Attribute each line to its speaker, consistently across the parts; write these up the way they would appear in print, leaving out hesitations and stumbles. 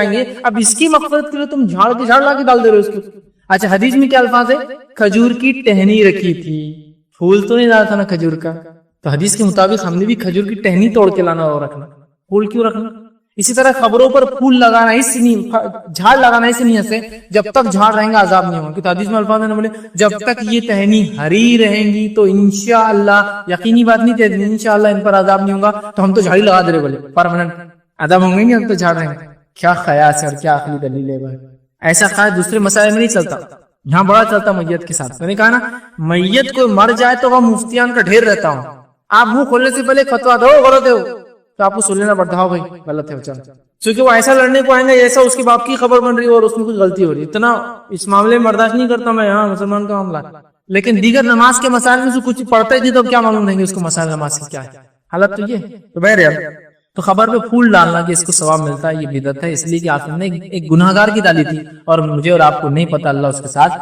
Speaker 1: آئیں گے. اب اس کی مغفرت کے لیے تم جھاڑ کے جھاڑ لا کے ڈال دے رہے ہو اس کے. اچھا حدیث میں کیا الفاظ ہے؟ کھجور کی ٹہنی رکھی تھی, پھول تو نہیں لانا تھا نا کھجور کا, تو حدیث کے مطابق ہم نے بھی کھجور کی ٹہنی توڑ کے لانا اور رکھنا, پھول کیوں رکھنا؟ اسی طرح خبروں پر پھول لگانا اس نہیں, جھاڑ لگانا اس نیت سے جب تک جھاڑ رہیں گا عذاب نہیں ہوگا. کہ حدیث میں الفاظ نے بولے جب تک یہ ٹہنی ہری رہیں گی تو انشاءاللہ, یقینی بات نہیں تھی, انشاءاللہ ان پر عذاب نہیں ہوگا. تو ہم تو جھاڑی لگا دے رہے بولے پرماننٹ عذاب ہوں گے نہیں, ہم تو جھاڑ رہے ہیں. کیا قیاس ہے اور کیا عقلی دلیل ہے بھائی. ایسا قیاس دوسرے مسائل میں نہیں چلتا, یہاں بڑا چلتا میت کے ساتھ. میں نے کہا نا میت کو مر جائے تو وہ مفتیان کا ڈھیر رہتا ہوں, آپ منہ کھولنے سے پہلے فتوا دو غلط ہے تو آپ کو سن لینا پڑتا ہو بھائی غلط ہے چل, کیونکہ وہ ایسا لڑنے کو آئیں گے جیسا اس کے باپ کی خبر بن رہی ہے اور اس میں کچھ غلطی ہو رہی ہے. اتنا اس معاملے میں برداشت نہیں کرتا میں, یہاں مسلمان کا معاملہ. لیکن دیگر نماز کے مسائل میں سے کچھ پڑھتے تھے تو کیا معلوم رہیں گے اس کو مسائل نماز کی کیا ہے حالت. تو یہ تو بہرحال تو خبر پہ پھول ڈالنا کہ اس کو ثواب ملتا ہے یہ بدعت ہے, اس لیے کہ آپ نے ایک گناہگار کی ڈالی تھی اور مجھے اور آپ کو نہیں پتا اللہ اس کے ساتھ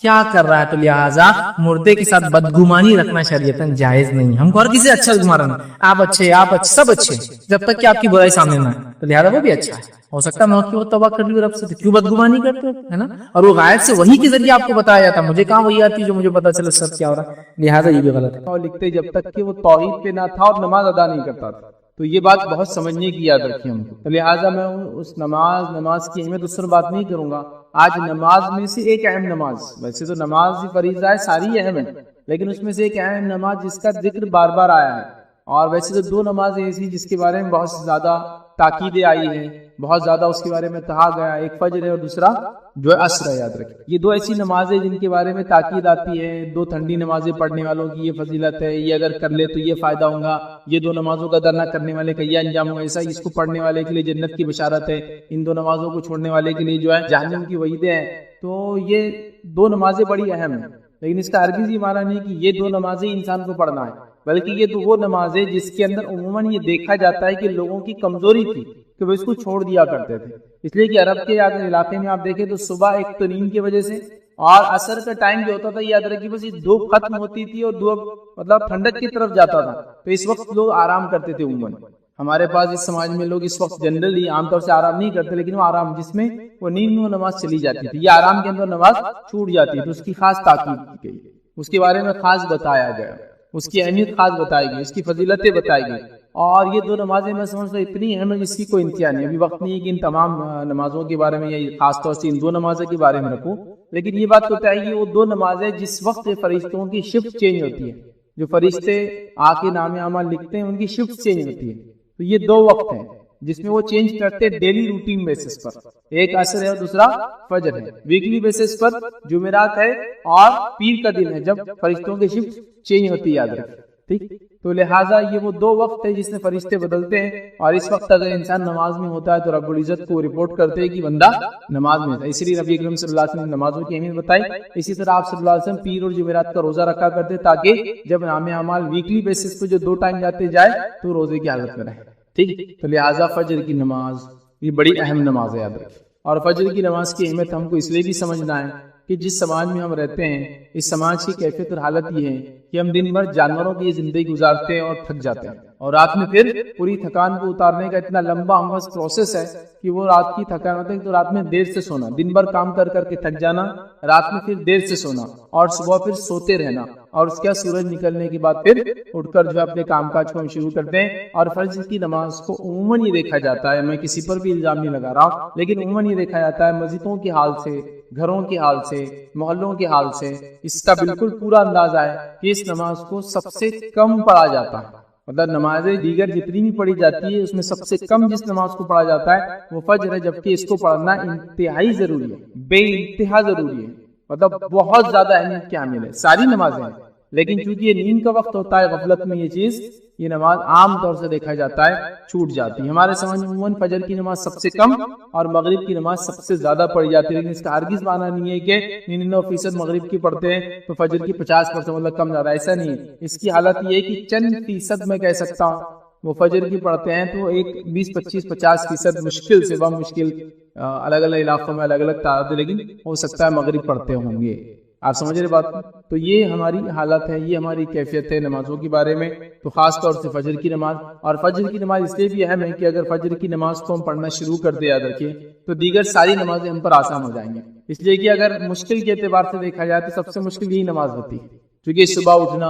Speaker 1: کیا کر رہا ہے. تو لہٰذا مردے کے ساتھ بدگمانی رکھنا شریعتاً جائز نہیں. ہم کو ہر کسی سے اچھا گمانا, آپ اچھے سب اچھے جب تک کہ آپ کی برائی سامنے نہ ہے, تو لہٰذا وہ بھی اچھا ہے. ہو سکتا ہے میں وہ توبہ کر لی رب سے, تو کیوں بدگمانی کرتے ہے نا. اور وہ غائب سے وہی کے ذریعے آپ کو بتایا جاتا, مجھے کہاں وہی آتی جو مجھے پتا چلے سب کیا ہو رہا ہے. لہٰذا یہ بھی غلط ہے.
Speaker 2: اور لکھتے جب تک کہ وہ توحید پہ نہ تھا اور نماز ادا نہیں کرتا تھا, تو یہ بات بہت سمجھنے کی یاد رکھی ہم کو. لہٰذا میں اس نماز کی اہمیت اس پر بات نہیں کروں گا. آج نماز میں سے ایک اہم نماز, ویسے تو نماز فریضہ ہے, ساری اہم ہے, لیکن اس میں سے ایک اہم نماز جس کا ذکر بار بار آیا ہے, اور ویسے تو دو نمازیں ایسی جس کے بارے میں بہت زیادہ تاکیدیں آئی ہیں, بہت زیادہ اس کے بارے میں کہا گیا, ایک فجر ہے اور دوسرا جو ہے عصر ہے. یاد رکھیں یہ دو ایسی نمازیں جن کے بارے میں تاکید آتی ہے. دو ٹھنڈی نمازیں پڑھنے والوں کی یہ فضیلت ہے, یہ اگر کر لے تو یہ فائدہ ہوگا, یہ دو نمازوں کا ادا نہ کرنے والے کا یہ انجام ہوگا, ایسا اس کو پڑھنے والے کے لیے جنت کی بشارت ہے, ان دو نمازوں کو چھوڑنے والے کے لیے جو ہے جہنم کی وعیدیں ہیں. تو یہ دو نمازیں بڑی اہم ہیں, لیکن اس کا ہرگز یہ معنی نہیں کہ یہ دو نمازیں انسان کو پڑھنا ہے, بلکہ یہ وہ نمازیں جس کے اندر عموماً یہ دیکھا جاتا ہے کہ لوگوں کی کمزوری تھی کہ وہ اس کو چھوڑ دیا کرتے تھے. اس لیے کہ عرب کے علاقے میں آپ دیکھیں تو صبح ایک تو نیند کی وجہ سے اور عصر کا ٹائم جو ہوتا تھا, یاد رکھیے بس یہ دھوپ ختم ہوتی تھی اور دھوپ مطلب ٹھنڈک کی طرف جاتا تھا, تو اس وقت لوگ آرام کرتے تھے. عموماً ہمارے پاس اس سماج میں لوگ اس وقت جنرلی عام طور سے آرام نہیں کرتے, لیکن وہ آرام جس میں وہ نیند میں نماز چلی جاتی تھی, یہ آرام کے اندر نماز چھوٹ جاتی ہے, تو اس کی خاص تاکید کی گئی, اس کے بارے میں خاص بتایا گیا, اس کی اہمیت خاص بتائی گئی, اس کی فضیلتیں بتائی گئی. اور یہ دو نمازیں میں سمجھتا ہوں اتنی اہم ہے جس کی کوئی انتہا نہیں. ابھی وقت نہیں ہے کہ ان تمام نمازوں کے بارے میں یا خاص طور سے ان دو نمازوں کے بارے میں رکھوں, لیکن یہ بات تو طے ہے وہ دو نمازیں جس وقت فرشتوں کی شفٹ چینج ہوتی ہے, جو فرشتے آ کے نام اعمال لکھتے ہیں ان کی شفٹ چینج ہوتی ہے. تو یہ دو وقت ہیں جس میں وہ چینج کرتے ہیں ڈیلی روٹین بیسس پر, ایک عصر ہے اور دوسرا فجر ہے. ویکلی بیسس پر جمعرات ہے اور پیر کا دن ہے جب فرشتوں کی شفٹ چینج ہوتی ہے, یاد رکھیں ٹھیک. تو لہٰذا یہ وہ دو وقت ہے جس میں فرشتے بدلتے ہیں, اور اس وقت اگر انسان نماز میں ہوتا ہے تو رب العزت کو رپورٹ کرتے ہیں کہ بندہ نماز میں ہے. اسی لیے نبی اکرم صلی اللہ علیہ وسلم نے نمازوں کی اہمیت بتائی. اسی طرح آپ صلی اللہ علیہ وسلم پیر اور جمعرات کا روزہ رکھا کرتے تاکہ جب نام اعمال ویکلی بیسس پہ جو دو ٹائم جاتے جائے تو روزے کی حالت میں رہے ٹھیک. تو لہٰذا فجر کی نماز یہ بڑی اہم نماز ہے, یاد رکھیں. اور فجر کی نماز کی اہمیت ہم کو اس لیے بھی سمجھنا ہے کہ جس سماج میں ہم رہتے ہیں اس سماج کی کیفیت اور حالت یہ ہے کہ ہم دن بھر جانوروں کی زندگی گزارتے ہیں اور تھک جاتے ہیں, اور رات میں پھر پوری تھکان کو اتارنے کا اتنا لمبا ہمارا پروسیس ہے کہ وہ رات کی تھکان ہوتی ہے. تو رات میں دیر سے سونا, دن بھر کام کر کے تھک جانا, رات میں پھر دیر سے سونا اور صبح پھر سوتے رہنا, اور اس کے سورج نکلنے کے بعد پھر اٹھ کر جو ہے اپنے کام کاج کو ہم شروع کرتے ہیں. اور فجر کی نماز کو عموماً یہ دیکھا جاتا ہے, میں کسی پر بھی الزام نہیں لگا رہا ہوں, لیکن عموماً یہ دیکھا جاتا ہے مسجدوں کے حال سے, گھروں کے حال سے, محلوں کے حال سے اس کا بالکل پورا اندازہ ہے کہ اس نماز کو سب سے کم پڑھا جاتا ہے. مطلب نمازیں دیگر جتنی بھی پڑھی جاتی ہے اس میں سب سے کم جس نماز کو پڑھا جاتا ہے وہ فجر ہے, جبکہ اس کو پڑھنا انتہائی ضروری ہے, بے انتہا ضروری ہے, مطلب بہت زیادہ اہمیت کی حامل ہے. ساری نمازیں ہیں, لیکن چونکہ یہ نیند کا وقت ہوتا ہے, غفلت میں یہ چیز یہ نماز عام طور سے دیکھا جاتا ہے چھوٹ جاتی ہے. ہمارے سمجھ میں عموماً فجر کی نماز سب سے کم اور مغرب کی نماز سب سے زیادہ پڑھی جاتی ہے, لیکن اس کا ہرگز معنی نہیں ہے کہ 99% مغرب کی پڑھتے ہیں تو فجر کی 50% مطلب کم زیادہ, ایسا نہیں ہے. اس کی حالت یہ ہے کہ چند فیصد میں کہہ سکتا ہوں وہ فجر کی پڑھتے ہیں تو ایک 20-25-50% مشکل سے بہت مشکل الگ الگ علاقوں میں الگ الگ تعداد, لیکن ہو سکتا ہے مغرب پڑھتے ہوں گے. آپ سمجھ رہے بات؟ تو یہ ہماری حالت ہے، یہ ہماری کیفیت ہے نمازوں کے بارے میں. تو خاص طور سے فجر کی نماز. اور فجر کی نماز اس لیے بھی اہم ہے کہ اگر فجر کی نماز کو ہم پڑھنا شروع کر دیں، یاد رکھیے، تو دیگر ساری نمازیں ہم پر آسان ہو جائیں گی. اس لیے کہ اگر مشکل کے اعتبار سے دیکھا جائے تو سب سے مشکل یہی نماز ہوتی ہے، کیونکہ صبح اٹھنا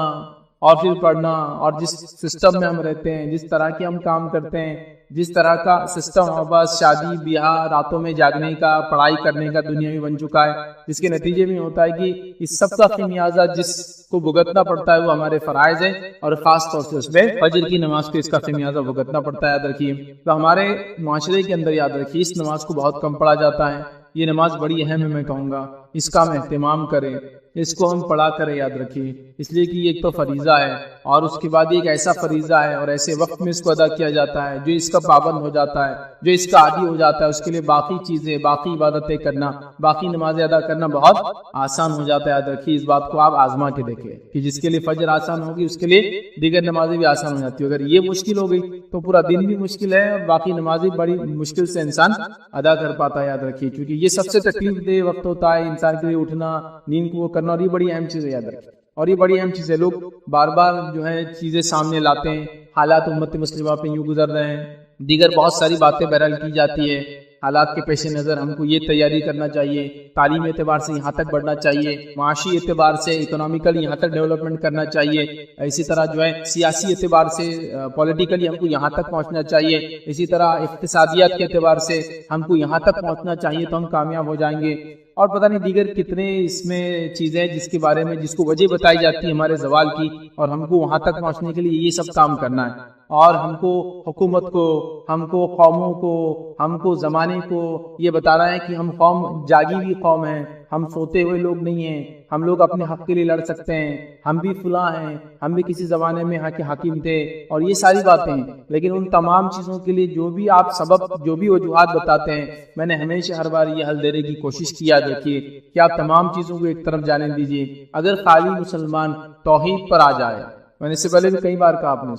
Speaker 2: اور پھر پڑھنا، اور جس سسٹم میں ہم رہتے ہیں، جس طرح کے ہم کام کرتے ہیں، جس طرح کا سسٹم بس شادی بیاہ، راتوں میں جاگنے کا، پڑھائی کرنے کا دنیا میں بن چکا ہے، جس کے نتیجے میں ہوتا ہے کہ اس سب کا خمیازہ جس کو بھگتنا پڑتا ہے وہ ہمارے فرائض ہیں، اور خاص طور سے اس میں فجر کی نماز کو اس کا خمیازہ بھگتنا پڑتا ہے. یاد رکھیے، تو ہمارے معاشرے کے اندر یاد رکھیے اس نماز کو بہت کم پڑھا جاتا ہے. یہ نماز بڑی اہم ہے، میں کہوں گا اس کا ہم اہتمام کریں، اس کو ہم پڑھا کریں. یاد رکھیے، اس لیے کہ یہ ایک تو فریضہ ہے، اور اس کے بعد ایک ایسا فریضہ ہے اور ایسے وقت میں اس کو ادا کیا جاتا ہے، جو اس کا پابند ہو جاتا ہے، جو اس کا عادی ہو جاتا ہے، اس کے لیے باقی چیزیں، باقی عبادتیں کرنا، باقی نمازیں ادا کرنا بہت آسان ہو جاتا ہے. یاد رکھیے اس بات کو آپ آزما کے دیکھیں کہ جس کے لیے فجر آسان ہوگی اس کے لیے دیگر نمازیں بھی آسان ہو جاتی ہے. اگر یہ مشکل ہو گئی تو پورا دن بھی مشکل ہے، اور باقی نمازیں بڑی مشکل سے انسان ادا کر پاتا ہے. یاد رکھیے، کیونکہ یہ سب سے تکلیف دہ وقت ہوتا ہے انسان کے لیے، اٹھنا، نیند کو وہ کرنا، اور یہ بڑی اہم چیز ہے. یاد رکھیے، اور یہ بڑی اہم چیز ہے. لوگ بار بار جو ہے چیزیں سامنے لاتے ہیں، حالات امت مسلمہ پہ یوں گزر رہے ہیں، دیگر بہت ساری باتیں بہرحال کی جاتی ہے. حالات کے پیش نظر ہم کو یہ تیاری کرنا چاہیے، تعلیم اعتبار سے یہاں تک بڑھنا چاہیے، معاشی اعتبار سے اکنامیکل یہاں تک ڈیولپمنٹ کرنا چاہیے، اسی طرح جو ہے سیاسی اعتبار سے پولیٹیکلی ہم کو یہاں تک پہنچنا چاہیے، اسی طرح اقتصادیات کے اعتبار سے ہم کو یہاں تک پہنچنا چاہیے تو ہم کامیاب ہو جائیں گے. اور پتہ نہیں دیگر کتنے اس میں چیزیں جس کے بارے میں جس کو وجہ بتائی جاتی ہے ہمارے زوال کی، اور ہم کو وہاں تک پہنچنے کے لیے یہ سب کام کرنا ہے. اور ہم کو حکومت کو، ہم کو قوموں کو، ہم کو زمانے کو یہ بتا رہا ہے کہ ہم قوم جاگی ہوئی قوم ہیں، ہم سوتے ہوئے لوگ نہیں ہیں، ہم لوگ اپنے حق کے لیے لڑ سکتے ہیں، ہم بھی فلاں ہیں، ہم بھی کسی زمانے میں حق حاکم تھے، اور یہ ساری باتیں ہیں. لیکن ان تمام چیزوں کے لیے جو بھی آپ سبب، جو بھی وجوہات بتاتے ہیں، میں نے ہمیشہ ہر بار یہ حل دینے کی کوشش کیا. دیکھیے کہ آپ تمام چیزوں کو ایک طرف جانے دیجیے. اگر خالی مسلمان توحید پر آ جائے، میں نے اس سے پہلے بھی کئی بار کہا آپ نے،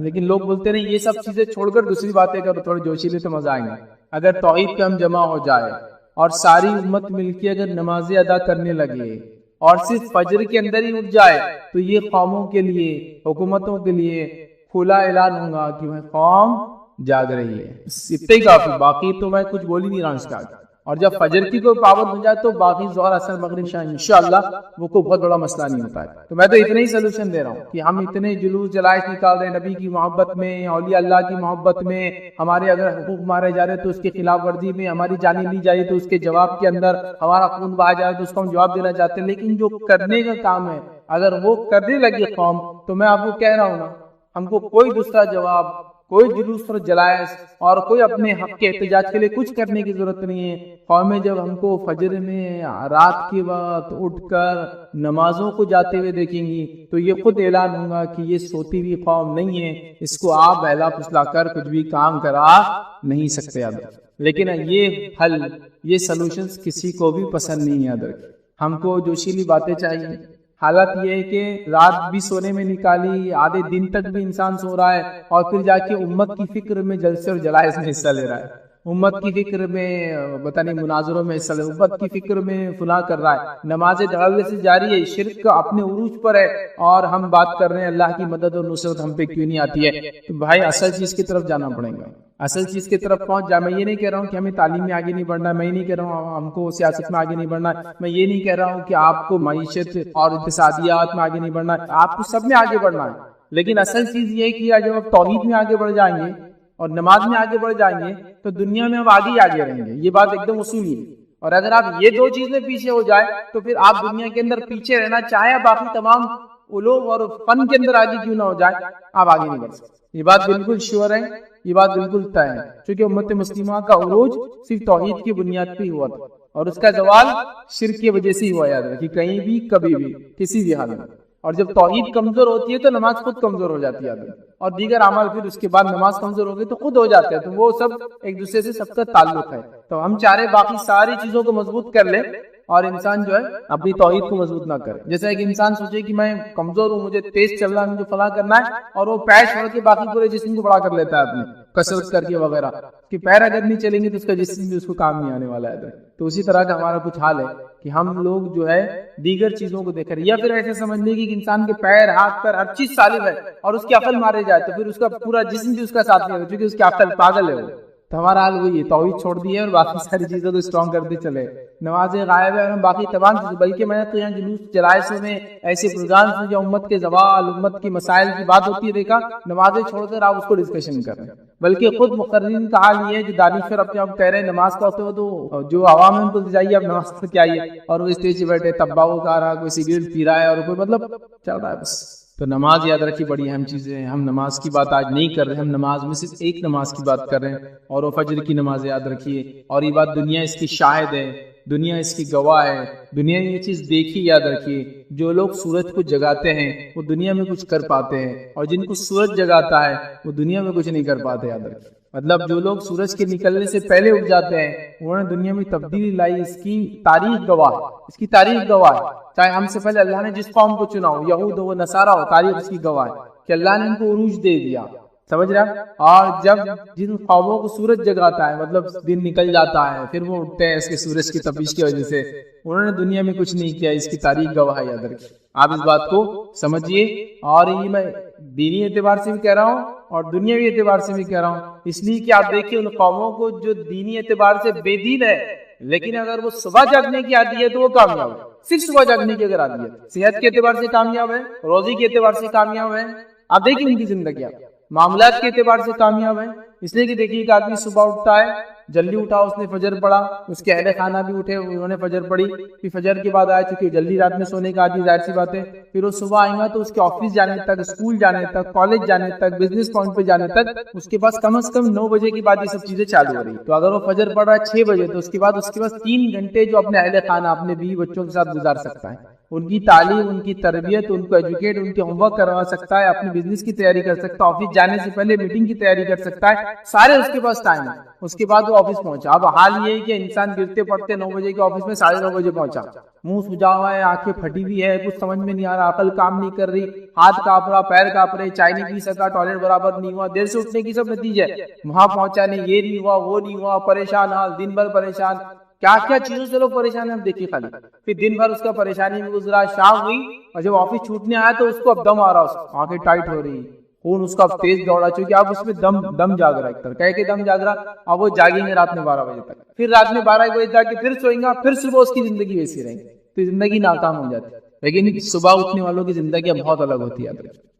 Speaker 2: لیکن لوگ بولتے نہیں یہ سب چیزیں چھوڑ کر دوسری باتیں کرو، تھوڑے جوشیلے تو مزہ آئیں گے. اگر توحید پہ ہم جمع ہو جائے اور ساری امت مل کے اگر نمازیں ادا کرنے لگے اور صرف فجر کے اندر ہی اٹھ جائے، تو یہ قوموں کے لیے، حکومتوں کے لیے کھلا اعلان ہوگا کہ وہ قوم جاگ رہی ہے. اتنے ہی کافی، باقی تو میں کچھ بول ہی نہیں رہا اس کا. اور جب فجر کی کوئی پابند ہو جائے تو باقی ظہر اثر مغرب شاہ انشاءاللہ وہ کوئی بہت بڑا مسئلہ نہیں ہوتا ہے. تو میں تو اتنے ہی سلوشن دے رہا ہوں کہ ہم اتنے جلوس جلائش نکال رہے ہیں نبی کی محبت میں، اولیاء اللہ کی محبت میں، ہمارے اگر حقوق مارے جا رہے تو اس کی خلاف ورزی میں، ہماری جانیں لی جائے تو اس کے جواب کے اندر، ہمارا خون بہا جائے تو اس کو ہم جواب دینا چاہتے ہیں. لیکن جو کرنے کا کام ہے اگر وہ کرنے لگی قوم، تو میں آپ کو کہہ رہا ہوں نا، ہم کو کوئی دوسرا جواب، کوئی جلوس اور جلائش اور کوئی اپنے حق کے احتجاج کے لیے کچھ کرنے کی ضرورت نہیں ہے. قومیں جب ہم کو فجر میں رات کے وقت اٹھ کر نمازوں کو جاتے ہوئے دیکھیں گی تو یہ خود اعلان ہوگا کہ یہ سوتی ہوئی قوم نہیں ہے، اس کو آپ بہلا پھسلا کر کچھ بھی کام کرا نہیں سکتے. یاد رکھیں، لیکن یہ حل، یہ سلوشنز کسی کو بھی پسند نہیں. یاد رکھیں، ہم کو جوشیلی باتیں چاہیے. حالت یہ ہے کہ رات بھی سونے میں نکالی، آدھے دن تک بھی انسان سو رہا ہے، اور پھر جا کے امت کی فکر میں جلسے اور جلائس میں حصہ لے رہا ہے، امت کی فکر میں پتہ نہیں مناظروں میں حصہ لے، امت کی فکر میں فلاں کر رہا ہے. نمازیں دھڑلے سے جاری ہے، شرک اپنے عروج پر ہے، اور ہم بات کر رہے ہیں اللہ کی مدد اور نصرت ہم پہ کیوں نہیں آتی ہے. تو بھائی اصل چیز کی طرف جانا پڑے گا، اصل چیز کی طرف پہنچ جا. میں یہ نہیں کہہ رہا ہوں کہ ہمیں تعلیم میں آگے نہیں بڑھنا، میں یہ نہیں کہہ رہا ہوں ہم کو سیاست میں آگے نہیں بڑھنا، میں یہ نہیں کہہ رہا ہوں کہ آپ کو معیشت اور اقتصادیات میں آگے نہیں بڑھنا، آپ کو سب میں آگے بڑھنا ہے. لیکن اصل چیز یہ ہے کہ جب آپ توحید میں آگے بڑھ جائیں گے اور نماز میں آگے بڑھ جائیں گے تو دنیا میں اب آگے ہی آگے رہیں گے. یہ بات ایک دم اصولی ہے. اور اگر آپ یہ دو چیزیں پیچھے ہو جائے تو پھر آپ دنیا کے اندر پیچھے رہنا چاہے باقی تمام علوم اور فن کے اندر آگے کیوں نہ ہو جائے، آپ آگے نہیں بڑھ سکتے. یہ بات بالکل شیور ہے، یہ بات بالکل طے ہے، کیونکہ امت مسلمہ کا عروج صرف توحید کی بنیاد پہ ہوا تھا، اور اس کا زوال شرک کی وجہ سے ہی ہوا. یاد رکھیے، کہیں بھی، کبھی بھی، کسی بھی حال میں. اور جب توحید کمزور ہوتی ہے تو نماز خود کمزور ہو جاتی ہے، اور دیگر اعمال پھر اس کے بعد نماز کمزور ہو گئی تو خود ہو جاتے ہیں. تو وہ سب ایک دوسرے سے سب کا تعلق ہے. تو ہم چاہ رہے باقی ساری چیزوں کو مضبوط کر لیں اور انسان جو ہے اپنی توحید کو مضبوط نہ کرے. جیسا ایک انسان سوچے کہ میں کمزور ہوں، مجھے تیز چل رہا ہے، مجھے فلاں کرنا ہے، اور وہ پیر چھوڑ کے باقی پورے جسم کو بڑا کر لیتا ہے اپنے کسرت کر کے وغیرہ، کہ پیر اگر نہیں چلیں گے تو اس کا جسم بھی اس کو کام نہیں آنے والا ہے. تو اسی طرح کا ہمارا کچھ حال ہے کہ ہم لوگ جو ہے دیگر چیزوں کو دیکھ رہے ہیں، یا پھر ایسے سمجھ لیں کہ انسان کے پیر ہاتھ پر ہر چیز سالم ہے اور اس کی عقل مارے جائے تو پھر اس کا پورا جسم بھی اس کا ساتھ نہیں ہوگا، کیونکہ اس کی عقل پاگل ہے وہ. تو ہمارا حال وہی ہے، توحید چھوڑ دی ہے اور باقی ساری چیزوں کو اسٹرانگ کرتے چلے. نمازیں غائب ہے اور ہم باقی تمام چیزیں، بلکہ میں نے تو یہاں جلوس جلائسوں میں ایسے پروگرام سے جو امت کے زوال، امت کی مسائل کی بات ہوتی ہے دیکھا، نمازیں چھوڑ کر آپ اس کو ڈسکشن کر رہے ہیں. بلکہ خود مقررین کا حال یہ ہے جو دانشور اپنے آپ کہہ رہے ہیں نماز کا ہوتے ہو تو جو عوام ہے ان کو جائیے اب نماز پڑھ کے آئیے، اور وہ اسٹیج پہ بیٹھے تمباکو کھا رہا، کوئی سگریٹ پی رہا ہے، اور کوئی مطلب چل رہا ہے بس. تو نماز یاد رکھیے بڑی اہم چیزیں ہیں. ہم نماز کی بات آج نہیں کر رہے، ہم نماز میں صرف ایک نماز کی بات کر رہے ہیں، اور وہ فجر کی نماز یاد رکھیے. اور یہ بات دنیا اس کی شاہد ہے، دنیا اس کی گواہ ہے، دنیا نے یہ چیز دیکھی. یاد رکھیے جو لوگ سورج کو جگاتے ہیں وہ دنیا میں کچھ کر پاتے ہیں، اور جن کو سورج جگاتا ہے وہ دنیا میں کچھ نہیں کر پاتے. یاد رکھیے مطلب جو لوگ سورج کے نکلنے سے پہلے اٹھ جاتے ہیں انہوں نے دنیا میں تبدیلی لائی. اس کی تاریخ گواہ ہے، اس کی تاریخ گواہ ہے. چاہے ہم سے پہلے اللہ نے جس قوم کو چنا ہو، یہود ہو نصارہ ہو، تاریخ اس کی گواہ ہے کہ اللہ نے ان کو عروج دے دیا. سمجھ رہا؟ اور جب جن قوموں کو سورج جگاتا ہے مطلب دن نکل جاتا ہے پھر وہ اٹھتے ہیں اس کے سورج کی تپش کی وجہ سے، انہوں نے دنیا میں کچھ نہیں کیا. اس کی تاریخ گواہ ہے. یاد رکھیے آپ اس بات کو سمجھیے. اور یہ میں دینی اعتبار سے بھی کہہ رہا ہوں اور دنیاوی اعتبار سے بھی کہہ رہا ہوں، اس لیے کہ آپ دیکھیں ان قوموں کو جو دینی اعتبار سے بے دین ہے لیکن اگر وہ صبح جاگنے کی عادی ہے تو وہ کامیاب ہے. صرف صبح جاگنے کی اگر عادی ہے، صحت کے اعتبار سے کامیاب ہے، روزی کے اعتبار سے کامیاب ہے. آپ دیکھیں ان کی زندگی، معاملات کے اعتبار سے کامیاب ہے. اس لیے کہ دیکھیے کہ آدمی صبح اٹھتا ہے، جلدی اٹھا، اس نے فجر پڑھا، اس کے اہل خانہ بھی اٹھے، انہوں نے فجر پڑھی، پھر فجر کے بعد آئے چونکہ جلدی رات میں سونے کا عادی، ظاہر سی بات ہے. پھر وہ صبح آئیں گا تو اس کے آفس جانے تک، اسکول جانے تک، کالج جانے تک، بزنس پوائنٹ پہ جانے تک اس کے پاس کم از کم 9 بجے کے بعد یہ سب چیزیں چالو ہو رہی. تو اگر وہ فجر پڑھ رہا ہے 6 بجے تو اس کے بعد اس کے پاس 3 گھنٹے جو اپنے اہل خانہ، اپنے بیوی بچوں کے ساتھ گزار سکتا ہے. ان کی تعلیم، ان کی تربیت، ان کو ایجوکیٹ، ان کے ہوم ورک کروا سکتا ہے، اپنے بزنس کی تیاری کر سکتا ہے، آفس جانے سے پہلے میٹنگ کی تیاری کر سکتا ہے. سارے اس کے پاس ٹائم ہے. اس کے بعد وہ آفس پہنچا. اب حال یہ ہے کہ انسان گرتے پڑتے 9 بجے کے آفس میں 9:30 بجے پہنچا، منہ سجا ہوا ہے، آنکھیں پھٹی ہوئی ہے، کچھ سمجھ میں نہیں آ رہا، عقل کام نہیں کر رہی، ہاتھ کانپ رہا، پیر کانپ رہے، چائے نہیں پی سکا، ٹوائلٹ برابر نہیں ہوا، دیر سے اٹھنے کی سب نتیجہ ہے. وہاں پہنچا نہیں، یہ نہیں ہوا، وہ نہیں ہوا، پریشان حال، دن بھر پریشان، کیا کیا چیزوں سے لوگ پریشان ہیں ہم دیکھیے خالی. پھر دن بھر اس کا پریشانی میں گزرا، شام ہوئی اور جب آفس چھوٹنے آیا تو اس کو اب دم آ رہا، اس آنکھیں ٹائٹ ہو رہی، خون اس کا تیز دوڑا، چونکہ اب اس میں دم جاگ رہا ہے. کہہ کے دم جاگ رہا. اب وہ جاگیں گے رات میں 12 بجے تک، پھر رات میں 12 بجے جا کے پھر سوئیں گا، پھر صبح اس کی زندگی ویسی رہے گی. تو زندگی ناکام ہو جاتی ہے. لیکن صبح اٹھنے والوں کی زندگیاں بہت الگ ہوتی ہے.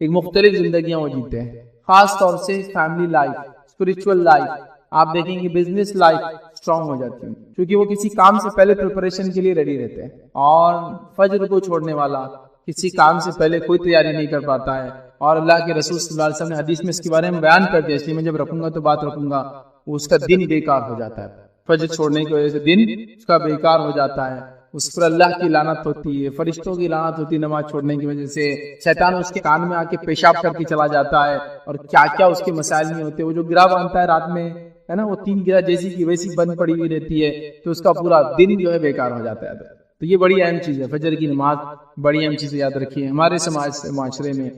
Speaker 2: ایک مختلف زندگیاں وہ جیتے ہیں، خاص طور سے فیملی لائف، اسپرچول لائف. آپ دیکھیں گے بزنس لائف اسٹرانگ ہو جاتی ہے کیونکہ وہ کسی کام سے پہلے پریپریشن کے لیے ریڈی رہتے ہیں. اور فجر کو چھوڑنے والا کسی کام سے پہلے کوئی تیاری نہیں کر پاتا ہے. اور اللہ کے رسول صلی اللہ علیہ وسلم نے حدیث میں اس کے بارے میں بیان کر دیا، اس لیے میں جب رکھوں گا تو بات رکھوں گا. اس کا دن بیکار ہو جاتا ہے، فجر چھوڑنے کی وجہ سے دن اس کا بیکار ہو جاتا ہے. اس پر اللہ کی لعنت ہوتی ہے، فرشتوں کی لعنت ہوتی ہے نماز چھوڑنے کی وجہ سے. شیطان اس کے کان میں آ کے پیشاب کر کے چلا جاتا ہے، اور کیا کیا اس کے مسائل نہیں ہوتے. وہ جو گرا باندھتا ہے رات میں ہے نا، وہ 3 گرا جیسی کی ویسی بند پڑی ہوئی رہتی ہے، تو اس کا پورا دن جو ہے بیکار ہو جاتا ہے. تو یہ بڑی اہم چیز ہے، فجر کی نماز بڑی اہم چیز. یاد رکھیے ہمارے معاشرے میں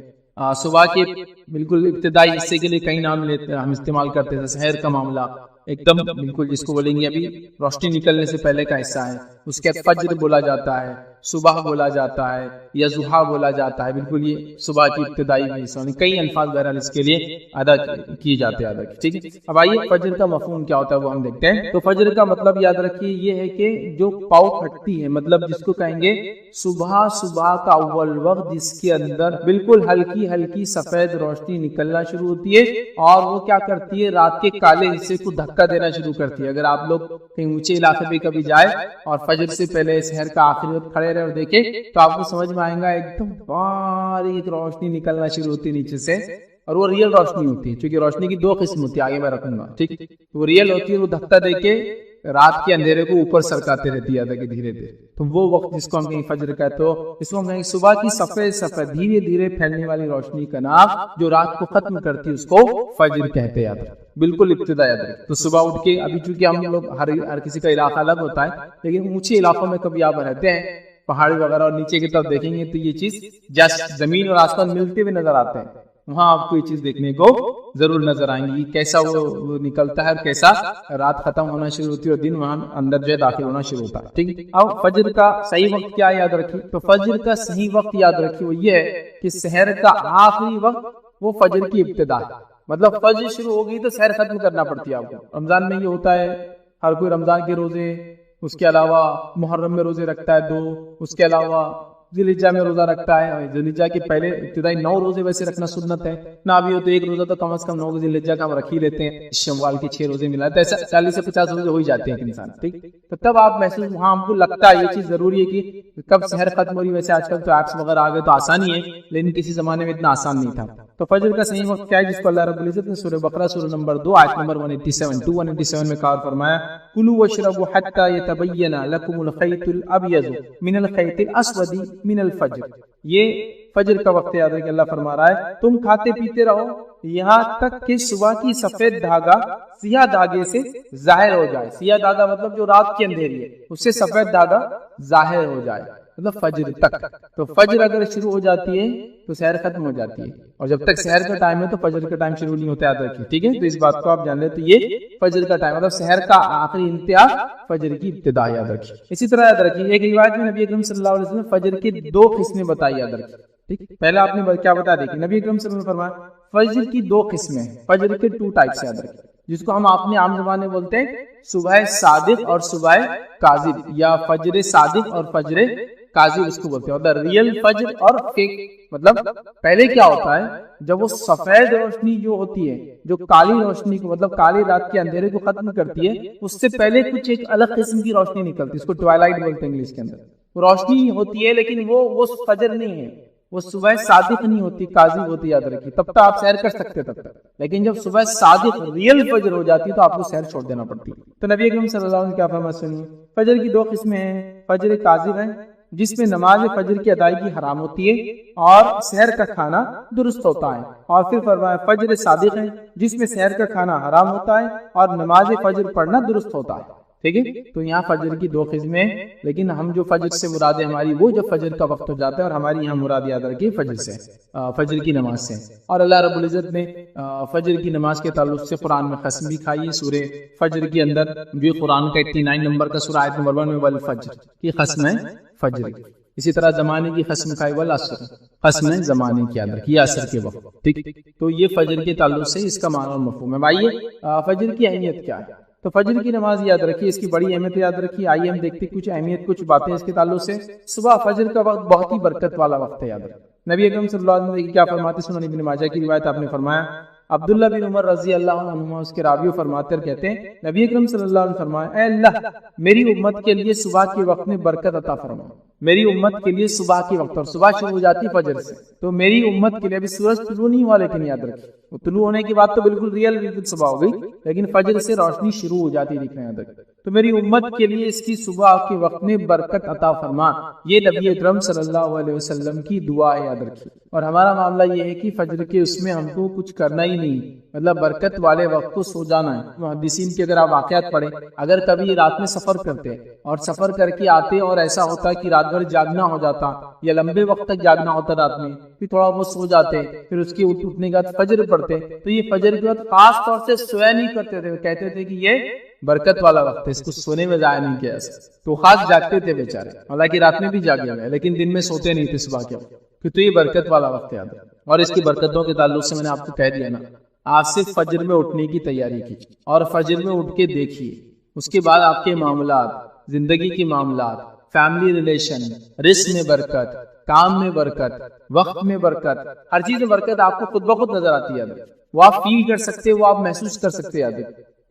Speaker 2: صبح کے بالکل ابتدائی حصے کے لیے کئی نام لیتے ہیں، ہم استعمال کرتے ہیں. سحر کا معاملہ ایک دم بالکل جس کو بولیں گے ابھی روشنی نکلنے سے پہلے کا حصہ ہے، اس کے بعد فجر بولا جاتا ہے، صبح بولا جاتا ہے، یا ضحیٰ بولا جاتا ہے. بالکل یہ صبح کی ابتدائی حصہ، کئی الفاظ بہرحال اس کے لیے ادا کیے جاتے ہیں. ٹھیک ہے، اب آئیے فجر کا مفہوم کیا ہوتا ہے وہ ہم دیکھتے ہیں. تو فجر کا مطلب یاد رکھیے یہ ہے کہ جو پاؤ پھٹتی ہے، مطلب جس کو کہیں گے صبح کا اول وقت جس کے اندر بالکل ہلکی ہلکی سفید روشنی نکلنا شروع ہوتی ہے، اور وہ کیا کرتی ہے رات کے کالے حصے کو دھکا دینا شروع کرتی ہے. اگر آپ لوگ کہیں اونچے علاقے پہ کبھی جائے اور فجر سے پہلے شہر کا آخری وقت کھڑے رہے اور دیکھیں تو آپ کو سمجھ میں آئے گا ایک دم باریک روشنی نکلنا شروع ہوتی ہے نیچے سے، اور وہ ریئل روشنی ہوتی ہے. چونکہ روشنی کی 2 قسم ہوتی ہے، آگے میں رکھوں گا. ٹھیک، وہ ریئل ہوتی ہے، وہ دھکا دے کے رات کے اندھیرے کو اوپر سرکاتے رہتی ہے کہ دھیرے دھیرے. تو وہ وقت جس کو ہم کہیں فجر کا ہے، تو اس کو ہم کہیں صبح کی سفید دھیرے دھیرے پھیلنے والی روشنی کا نام جو رات کو ختم کرتی ہے اس کو فجر کہتے ہیں. بالکل ابتدا یاد رکھیں. تو صبح اٹھ کے ابھی چونکہ ہم لوگ ہر کسی کا علاقہ الگ ہوتا ہے، لیکن اونچے علاقوں میں کبھی آپ رہتے ہیں پہاڑی وغیرہ اور نیچے کی طرف دیکھیں گے تو یہ چیز جسٹ زمین اور آسمان ملتے ہوئے نظر آتے ہیں. وہاں آپ کو یہ چیز دیکھنے کو ضرور نظر آئیں گی، کیسا وہ نکلتا ہے، کیسا رات ختم ہونا شروع ہوتی ہے اور دن وہاں اندر جو ہے داخل ہونا شروع ہوتا ہے، ٹھیک ہے۔ اب فجر کا صحیح وقت کیا یاد رکھیے، تو فجر کا صحیح وقت یاد رکھیے وہ یہ ہے کہ سحر کا آخری وقت وہ فجر کی ابتدا ہے، مطلب فجر شروع ہو گئی تو سحر ختم کرنا پڑتی ہے آپ کو۔ رمضان میں یہ ہوتا ہے، ہر کوئی رمضان کے روزے، اس کے علاوہ محرم میں روزے رکھتا ہے 2، اس کے علاوہ ذی الحجہ میں روزہ رکھتا ہے، اور ذی الحجہ کے پہلے ابتدائی 9 روزے ویسے رکھنا سنت ہے، نہ بھی ہو تو ایک روزہ تو کم از کم 9 ذی الحجہ کا ہم رکھ ہی لیتے ہیں، شوال کے 6 روزے ملا تو ایسا 40 سے 50 روزے ہو ہی جاتے ہیں انسان، ٹھیک۔ تو تب آپ محسوس، وہاں ہم کو لگتا ہے یہ چیز ضروری ہے کہ کب سحر ختم ہو رہی، ویسے آج کل تو ایپس وغیرہ آ گئے تو آسانی ہے، لیکن کسی زمانے میں اتنا آسان نہیں تھا۔ تو فجر کا صحیح وقت کیا ہے، جس کو اللہ رب العزت نے سورہ بقرہ سورہ نمبر 2 آیت نمبر 187 میں کہا فرمایا، کلوا واشربوا حتى يتبين لكم الخيط الابيض من الخيط الاسود من الفجر۔ یہ فجر کا وقت یاد ہے کہ اللہ فرما رہا ہے تم کھاتے پیتے رہو یہاں تک کہ صبح کی سفید دھاگا سیاہ دھاگے سے ظاہر ہو جائے۔ سیاہ دھاگا مطلب جو رات کی اندھیری ہے اس سے سفید دھاگا ظاہر ہو جائے، مطلب فجر تک۔ تو فجر اگر شروع ہو جاتی ہے تو سحر ختم ہو جاتی ہے، اور جب تک سحر کا ٹائم ہے تو فجر کا ٹائم شروع نہیں ہوتا، یاد رکھیے، ٹھیک ہے۔ تو اس بات کو آپ جان لیں، تو یہ فجر کا ٹائم مطلب سحر کا آخری انتہا، فجر کی ابتدا، یاد رکھیے۔ اسی طرح یاد رکھیے ایک روایت میں نبی اکرم صلی اللہ علیہ وسلم نے فجر کی 2 قسمیں بتائی، یاد رکھیے، ٹھیک۔ پہلا آپ نے کیا بتا دیکھیے، نبی اکرم صلی اللہ علیہ وسلم نے فرمایا فجر کی 2 قسمیں، فجر کے 2 ٹائپس، یاد رکھیے، جس کو ہم اپنے عام زبان میں بولتے ہیں صبح صادق اور صبح کاذب، یا فجر صادق اور فجر کاذب اس کو بولتے ہیں، اور ریئل فجر اور فیک۔ مطلب پہلے کیا ہوتا ہے، جب وہ سفید روشنی جو ہوتی ہے، جو کالی روشنی کو مطلب کالی رات کے اندھیرے کو ختم کرتی ہے، اس سے پہلے کچھ ایک الگ قسم کی روشنی نکلتی ہے، اس کو ٹوائلائٹ بولتے ہیں انگلش کے اندر۔ وہ روشنی ہوتی ہے لیکن وہ فجر نہیں ہے، وہ صبح صادق نہیں ہوتی، کاذب ہوتی، یاد رکھیے۔ تب تک آپ سحر کر سکتے تب تک، لیکن جب صبح صادق ریئل فجر ہو جاتی ہے تو آپ کو سحر چھوڑ دینا پڑتی ہے۔ تو نبی اکرم صلی اللہ علیہ وسلم کیا فرمایا سنیے، فجر کی 2 قسمیں ہیں، فجر کاذب ہے جس میں نماز فجر کی ادائیگی حرام ہوتی ہے اور سحر کا کھانا درست ہوتا ہے، اور پھر فرمایا فجر صادق ہے جس میں سحر کا کھانا حرام ہوتا ہے اور نماز فجر پڑھنا درست ہوتا ہے، ٹھیک ہے۔ تو یہاں فجر کی 2 قسمیں، لیکن ہم جو فجر سے مراد ہے ہماری وہ جب فجر کا وقت ہو جاتا ہے، اور ہماری یہاں مراد یاد رکھیے فجر سے، فجر کی نماز سے۔ اور اللہ رب العزت نے فجر کی نماز کے تعلق سے قرآن میں قسم بھی کھائی ہے، سورہ فجر کے اندر جو قرآن کا 89 نمبر کا سورہ آیت نمبر 1 میں والفجر کی قسم ہے فجر کی۔ اسی طرح زمانے کی قسم کھائی والعصر، قسم ہے زمانے کی، یاد رکھیے عصر کے وقت، ٹھیک۔ تو یہ فجر کے تعلق سے اس کا معنی اور مفہوم ہے۔ آئیے فجر کی اہمیت کیا ہے، تو فجر کی نماز یاد رکھیے، اس کی بڑی اہمیت یاد رکھیے۔ آئیے ہم دیکھتے کچھ اہمیت، کچھ باتیں اس کے تعلق سے۔ صبح فجر کا وقت بہت ہی برکت والا وقت ہے، یاد رکھیے۔ نبی اکرم صلی اللہ علیہ وسلم کیا فرماتے، سنن ابن ماجہ کی روایت، آپ نے فرمایا عبداللہ بن عمر رضی اللہ عنہ اس کے راوی فرماتے ہیں، کہتے ہیں نبی اکرم صلی اللہ علیہ وسلم فرمایا، اے اللہ میری امت کے لیے صبح کے وقت میں برکت عطا فرما، میری امت کے لیے صبح کے وقت، اور صبح شروع ہو جاتی فجر سے، تو میری امت کے لیے ابھی سورج طلوع نہیں ہوا، لیکن یاد رکھیے وہ طلوع ہونے کی بات تو بالکل ریئل بالکل صبح ہو گئی، لیکن فجر سے روشنی شروع ہو جاتی دکھنا، یاد رکھیے، تو میری امت کے لیے اس کی صبح کے وقت میں برکت عطا فرما۔ یہ نبی اکرم صلی اللہ علیہ وسلم کی دعا ہے، یاد رکھیے۔ اور ہمارا معاملہ یہ ہے کہ فجر کے اس میں ہم کو کچھ کرنا ہی نہیں، مطلب برکت والے وقت کو سو جانا ہے۔ محدثین کے اگر آپ واقعات پڑھیں، اگر کبھی رات میں سفر کرتے اور سفر کر کے آتے اور ایسا ہوتا کہ رات بھر جاگنا ہو جاتا یا لمبے وقت تک جاگنا ہوتا رات میں، پھر تھوڑا بہت سو جاتے، پھر اس کے اٹھنے کے بعد فجر پڑھتے، تو یہ فجر کے بعد خاص طور سے سویا نہیں کرتے تھے، کہتے تھے کہ یہ برکت والا وقت ہے، اس کو سونے میں ضائع نہیں کیا ایسا، تو خاص جاگتے تھے بیچارے، حالانکہ رات میں بھی جاگے ہوئے لیکن دن میں سوتے نہیں تھے صبح کے وقت، تو یہ برکت والا وقت ہے۔ اور اس کی برکتوں کے تعلق سے میں نے آپ کو کہہ دیا نا، آپ صرف فجر میں اٹھنے کی تیاری کی اور فجر میں اٹھ کے دیکھیے، اس کے بعد آپ کے معاملات، زندگی کے معاملات، فیملی ریلیشن، رزق میں برکت، کام میں برکت، وقت میں برکت، ہر چیز میں برکت آپ کو خود بخود نظر آتی ہے، وہ آپ فیل کر سکتے، وہ آپ محسوس کر سکتے ہیں،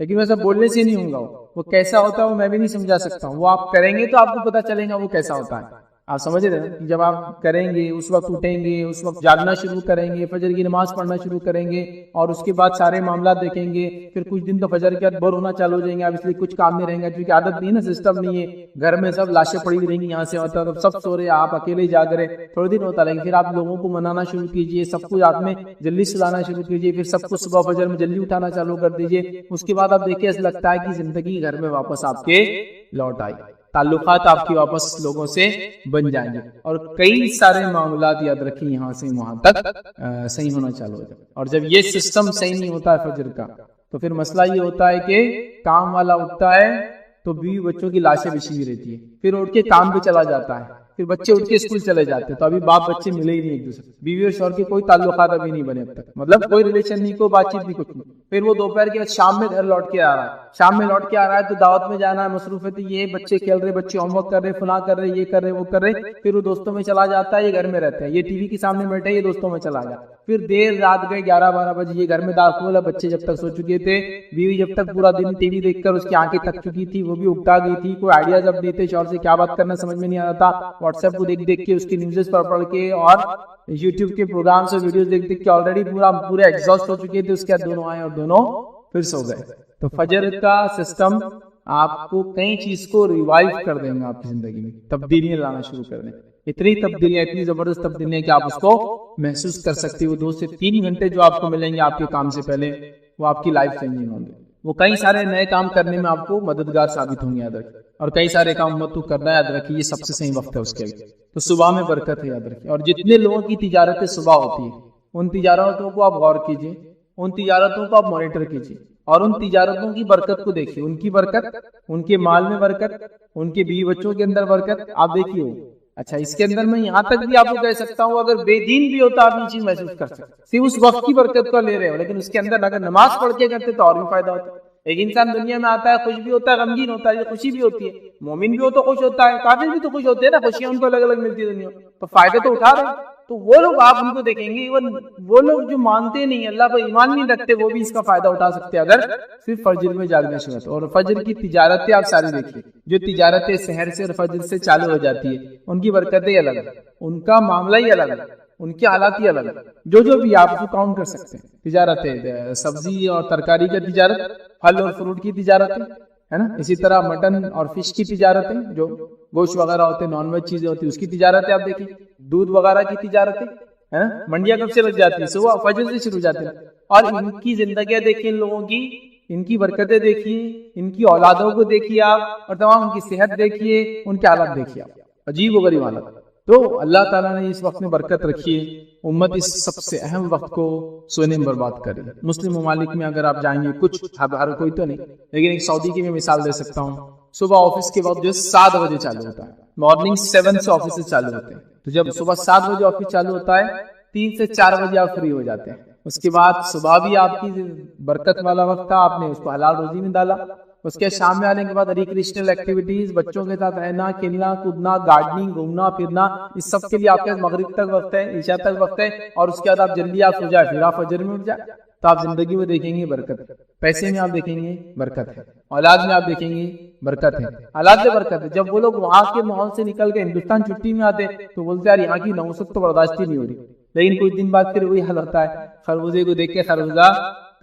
Speaker 2: لیکن ویسا بولنے سے نہیں ہوگا، وہ کیسا ہوتا ہے وہ میں بھی نہیں سمجھا سکتا ہوں، وہ آپ کریں گے تو آپ کو پتا چلے گا وہ کیسا ہوتا ہے۔ آپ سمجھ رہے ہیں، جب آپ کریں گے اس وقت اٹھیں گے، اس وقت جاگنا شروع کریں گے، فجر کی نماز پڑھنا شروع کریں گے، اور اس کے بعد سارے معاملات دیکھیں گے، پھر کچھ دن تو فجر کے بعد بور ہونا چالو ہو جائیں گے، اب اس لیے کچھ کام نہیں رہیں گا، کیونکہ عادت نہیں ہے نا، سسٹم نہیں ہے، گھر میں سب لاشیں پڑی رہیں گی، یہاں سے ہوتا ہے سب سو رہے، آپ اکیلے جاگ رہے، تھوڑے دن ہوتا رہیں گے، پھر آپ لوگوں کو منانا شروع کیجیے، سب کو رات میں جلدی سلانا شروع کیجیے، پھر سب کو صبح فجر میں جلدی اٹھانا چالو کر دیجیے، اس کے بعد آپ دیکھیں ایسا لگتا ہے کہ زندگی گھر میں واپس آپ کے لوٹ آئی، تعلقات آپ کی واپس لوگوں سے بن جائیں گے اور کئی سارے معاملات یاد رکھیں یہاں سے وہاں تک صحیح ہونا چالو ہو جائے. اور جب یہ سسٹم صحیح نہیں ہوتا ہے فجر کا تو پھر مسئلہ یہ ہوتا ہے کہ کام والا اٹھتا ہے تو بیوی بچوں کی لاشیں بچھی ہوئی رہتی ہے, پھر اٹھ کے کام پہ چلا جاتا ہے, پھر بچے اٹھ کے اسکول چلے جاتے ہیں, تو ابھی باپ بچے ملے ہی نہیں ایک دوسرے, بیوی اور شوہر کے کوئی تعلقات ابھی نہیں بنے اب تک, مطلب کوئی ریلیشن نہیں, کوئی بات چیت نہیں, کچھ نہیں. پھر وہ دوپہر کے بعد شام میں گھر لوٹ کے آ رہا ہے, شام میں لوٹ کے آ رہا ہے تو دعوت میں جانا ہے, مصروفیت یہ بچے کھیل رہے, بچے ہوم ورک کر رہے, فلاں کر رہے, یہ کر رہے, وہ کر رہے, پھر وہ دوستوں میں چلا جاتا ہے, یہ گھر میں رہتا ہے, یہ ٹی وی کے سامنے بیٹھے, یہ دوستوں میں چلا گیا, پھر دیر رات گئے 11-12 بجے, یہ گھر میں داخل ہے, بچے جب تک سو چکے تھے, بیوی جب تک پورا دن ٹی وی دیکھ کر اس کی آنکھیں تھک چکی تھی, وہ بھی اکتا گئی تھی, کوئی آئیڈیا جب نہیں تھے, شوہر سے کیا بات کرنا سمجھ میں نہیں آ رہا تھا, واٹس ایپ کو دیکھ دیکھ کے, اس کی نیوز پڑھ کے اور یوٹیوب کے پروگرام سے ویڈیوز دیکھ دیکھ کے آلریڈی پورے ایگزاسٹ ہو چکے تھے, اس کے بعد دونوں آئے اور دونوں پھر سو گئے. تو فجر کا سسٹم آپ کو کئی چیز کو ریوائیو کر دیں گے, آپ کی زندگی میں تبدیلیاں لانا شروع کر دیں, اتنی تبدیلیاں, اتنی زبردست تبدیلیاں کہ آپ اس کو محسوس کر سکتے ہو. 2 سے 3 گھنٹے جو آپ کو ملیں گے آپ کے کام سے پہلے, وہ آپ کی لائف چینجنگ ہوں گے, وہ کئی سارے نئے کام کرنے میں آپ کو مددگار ثابت ہوں گے, یاد رکھیں. اور کئی سارے کام مت تو کرنا یاد رکھیے, یہ سب سے صحیح وقت ہے اس کے لیے. تو صبح میں برکت ہے, یاد رکھیے. اور جتنے لوگوں کی تجارتیں صبح ہوتی ہے, ان تجارتوں کو آپ غور کیجیے, ان تجارتوں کو آپ مانیٹر کیجیے, اور ان تجارتوں کی برکت کو دیکھیے, ان کی برکت, ان کے مال میں برکت, ان کے بیوی بچوں کے اندر برکت آپ دیکھیے. اچھا, اس کے اندر میں یہاں تک بھی آپ کو کہہ سکتا ہوں, اگر بے دین بھی ہوتا آپ یہ چیز محسوس کر سکتے, صرف اس وقت کی برکت کو لے رہے ہو, لیکن اس کے اندر اگر نماز پڑھ کے کرتے تو اور بھی فائدہ ہوتا. ایک انسان دنیا میں آتا ہے, خوش بھی ہوتا ہے, غمگین ہوتا ہے, خوشی بھی ہوتی ہے, مومن بھی ہو تو خوش ہوتا ہے, کافر بھی تو خوش ہوتے ہیں نا, خوشیاں ان کو الگ الگ ملتی ہے دنیا, تو فائدے تو اٹھا رہے ہیں. تو وہ لوگ آپ ان کو دیکھیں گے, وہ لوگ جو مانتے نہیں, اللہ پر ایمان نہیں رکھتے, وہ بھی اس کا فائدہ اٹھا سکتے ہیں اگر صرف فجر میں جاگنے سے ہوتا. اور فجر کی تجارتیں آپ ساری دیکھیے, جو تجارتیں سحر سے اور فجر سے چالو ہو جاتی ہے, ان کی برکتیں الگ ہے, ان کا معاملہ ہی الگ ہے, ان کے حالات ہی الگ ہے, جو بھی آپ کو کاؤنٹ کر سکتے ہیں. تجارتیں, سبزی اور ترکاری کا تجارت, پھل اور فروٹ کی تجارتیں ہے نا, اسی طرح مٹن اور فش کی تجارتیں, جو گوشت وغیرہ ہوتے ہیں, نان ویج چیزیں ہوتی ہیں, اس کی تجارتیں آپ دیکھیں, دودھ وغیرہ کی تجارتیں ہے نا, منڈیاں کب سے لگ جاتی ہیں, صبح فجر سے شروع ہو جاتی ہیں. اور ان کی زندگیاں دیکھیں, ان لوگوں کی, ان کی برکتیں دیکھیے, ان کی اولادوں کو دیکھیے آپ, اور تمام ان کی صحت دیکھیے, ان کے حالات دیکھیے آپ, عجیب و غریب حالات. تو اللہ تعالیٰ نے اس وقت میں برکت رکھی ہے, امت اس سب سے اہم وقت کو سونے میں برباد کرے. مسلم ممالک میں اگر آپ جائیں گے, کچھ ہر کوئی تو نہیں, لیکن ایک سعودی کی میں مثال دے سکتا ہوں, صبح آفس کے وقت جو 7 بجے چالو ہوتا ہے, مارننگ 7 سے آفس چالو ہوتے ہیں, تو جب صبح 7 بجے آفس چالو ہوتا ہے, 3 سے 4 بجے آپ فری ہو جاتے ہیں. اس کے بعد صبح بھی آپ کی برکت والا وقت تھا, آپ نے اس کو حلال روزی میں ڈالا. اس کے شام میں آنے کے بعد ریکریشنل ایکٹیویٹیز, بچوں کے ساتھ رہنا, کھیلنا, کودنا, گارڈننگ, گھومنا پھرنا, اس سب کے لیے آپ کے مغرب تک وقت ہے, عشاء تک وقت ہے, اور اس کے بعد آپ جلدی آپ سو جائے, پھر آپ فجر میں اٹھ جائے. تو آپ زندگی میں دیکھیں گے برکت, پیسے میں آپ دیکھیں گے برکت ہے, اولاد میں آپ دیکھیں گے برکت ہے, حالات میں برکت ہے. جب وہ لوگ وہاں کے ماحول سے نکل کے ہندوستان چھٹی میں آتے تو بولتے یار یہاں کی نوسط تو برداشت ہی نہیں ہو رہی, لیکن کچھ دن بعد پھر وہی حل ہوتا ہے, خربوزے کو دیکھ کے خربوزہ